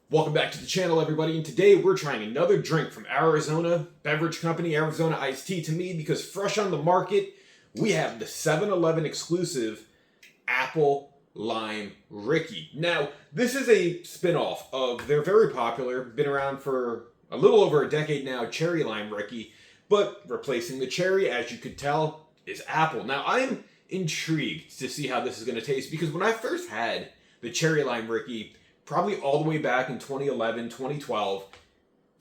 Welcome back to the channel, everybody, and today we're trying another drink from Arizona Beverage Company, Arizona Iced Tea to me, because fresh on the market, we have the 7-Eleven exclusive Apple Lime Rickey. Now, this is a spin-off of their very popular, been around for a little over a decade now, Cherry Lime Rickey, but replacing the cherry, as you could tell, is apple. Now, I'm intrigued to see how this is going to taste, because when I first had the Cherry Lime Rickey, probably all the way back in 2011, 2012,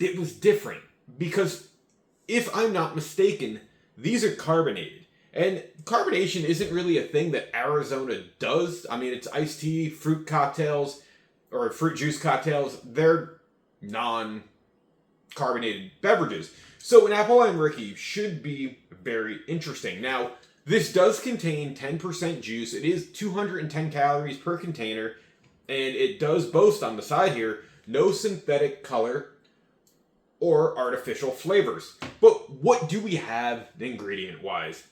it was different. Because if I'm not mistaken, these are carbonated. And carbonation isn't really a thing that Arizona does. I mean, it's iced tea, fruit cocktails, or fruit juice cocktails. They're non-carbonated beverages. So an Apple Lime Rickey should be very interesting. Now, this does contain 10% juice. It is 210 calories per container. And it does boast on the side here, no synthetic color or artificial flavors. But what do we have ingredient-wise?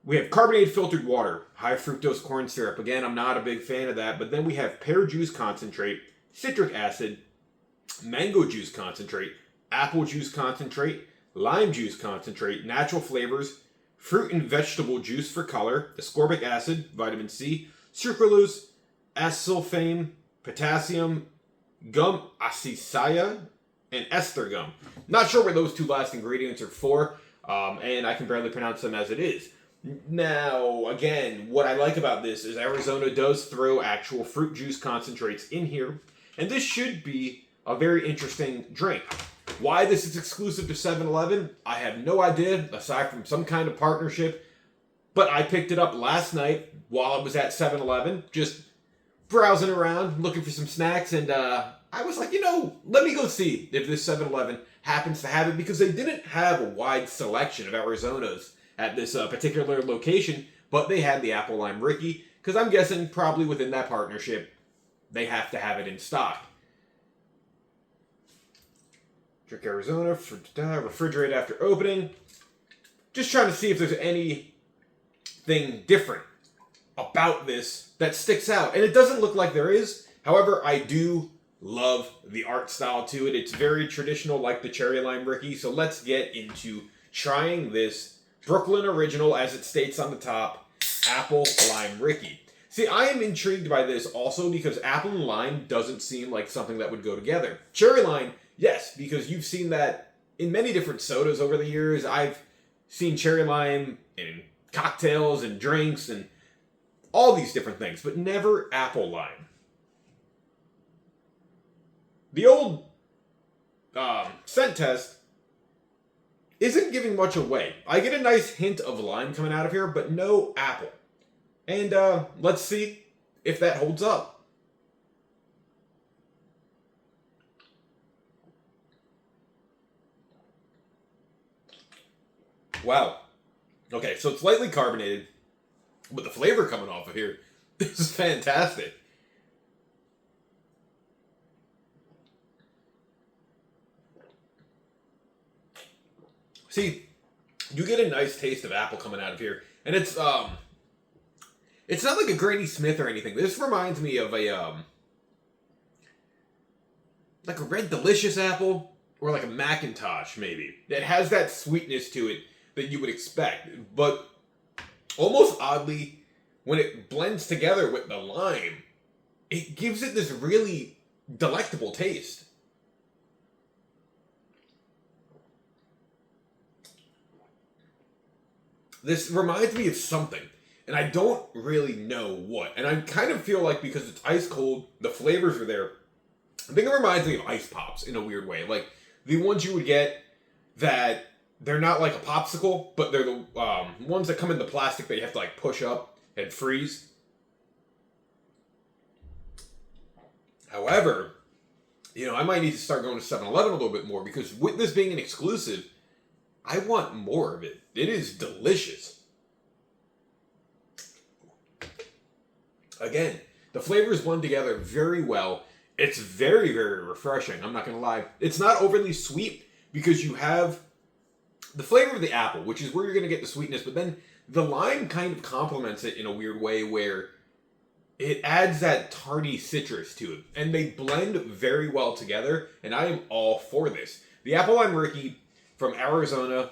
We have carbonated filtered water, high fructose corn syrup. Again, I'm not a big fan of that. But then we have pear juice concentrate, citric acid, mango juice concentrate, apple juice concentrate, lime juice concentrate, natural flavors, fruit and vegetable juice for color, ascorbic acid, vitamin C, sucralose, acesulfame, potassium, gum acesia, and ester gum. Not sure what those two last ingredients are for, and I can barely pronounce them as it is. Now, again, what I like about this is Arizona does throw actual fruit juice concentrates in here, and this should be a very interesting drink. Why this is exclusive to 7-Eleven, I have no idea, aside from some kind of partnership, but I picked it up last night while I was at 7-Eleven, just browsing around, looking for some snacks, and I was like, let me go see if this 7-Eleven happens to have it, because they didn't have a wide selection of Arizonas at this particular location, but they had the Apple Lime Rickey, because I'm guessing probably within that partnership, they have to have it in stock. Drink Arizona, refrigerate after opening. Just trying to see if there's anything different about this that sticks out. And it doesn't look like there is. However, I do love the art style to it. It's very traditional, like the Cherry Lime Rickey. So let's get into trying this Brooklyn original, as it states on the top, Apple Lime Rickey. See, I am intrigued by this also because apple and lime doesn't seem like something that would go together. Cherry lime, yes, because you've seen that in many different sodas over the years. I've seen cherry lime in cocktails and drinks and all these different things, but never apple lime. The old scent test isn't giving much away. I get a nice hint of lime coming out of here, but no apple. And let's see if that holds up. Wow. Okay, so it's lightly carbonated, but the flavor coming off of here, this is fantastic. See, you get a nice taste of apple coming out of here, and it's not like a Granny Smith or anything. This reminds me of a like a Red Delicious apple, or like a Macintosh maybe. It has that sweetness to it that you would expect, but almost oddly, when it blends together with the lime, it gives it this really delectable taste. This reminds me of something, and I don't really know what. And I kind of feel like because it's ice cold, the flavors are there. I think it reminds me of ice pops in a weird way. Like the ones you would get that they're not like a popsicle, but they're the ones that come in the plastic that you have to like push up and freeze. However, I might need to start going to 7-Eleven a little bit more, because with this being an exclusive, I want more of it. It is delicious. Again, the flavors blend together very well. It's very, very refreshing. I'm not going to lie. It's not overly sweet because you have the flavor of the apple, which is where you're going to get the sweetness, but then the lime kind of complements it in a weird way where it adds that tarty citrus to it. And they blend very well together, and I am all for this. The Apple Lime Rickey from Arizona.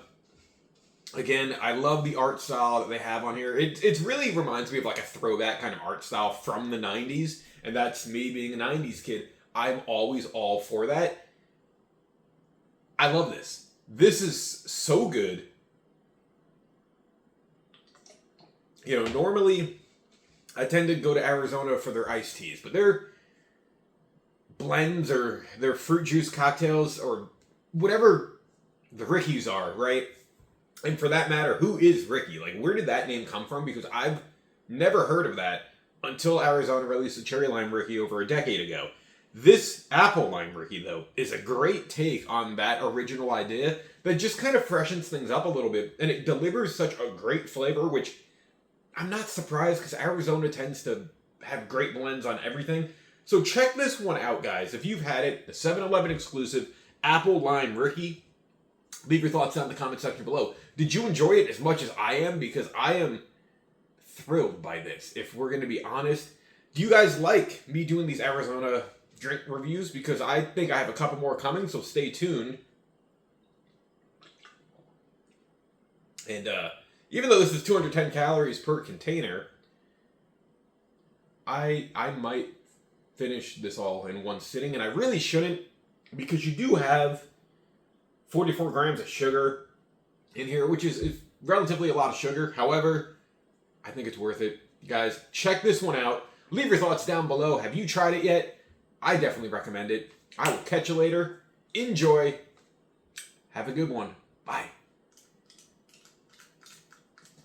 Again, I love the art style that they have on here. It really reminds me of like a throwback kind of art style from the 90s. And that's me being a 90s kid. I'm always all for that. I love this. This is so good. You know, normally I tend to go to Arizona for their iced teas, but their blends or their fruit juice cocktails or whatever the Rickeys are, right? And for that matter, who is Rickey? Like, where did that name come from? Because I've never heard of that until Arizona released the Cherry Lime Rickey over a decade ago. This Apple Lime Rickey, though, is a great take on that original idea that just kind of freshens things up a little bit, and it delivers such a great flavor, which I'm not surprised because Arizona tends to have great blends on everything. So check this one out, guys. If you've had it, the 7-Eleven exclusive Apple Lime Rickey. Leave your thoughts down in the comment section below. Did you enjoy it as much as I am? Because I am thrilled by this, if we're going to be honest. Do you guys like me doing these Arizona drink reviews? Because I think I have a couple more coming, so stay tuned. And even though this is 210 calories per container, I might finish this all in one sitting, and I really shouldn't, because you do have 44 grams of sugar in here, which is relatively a lot of sugar. However, I think it's worth it. You guys, check this one out. Leave your thoughts down below. Have you tried it yet? I definitely recommend it. I will catch you later. Enjoy. Have a good one. Bye.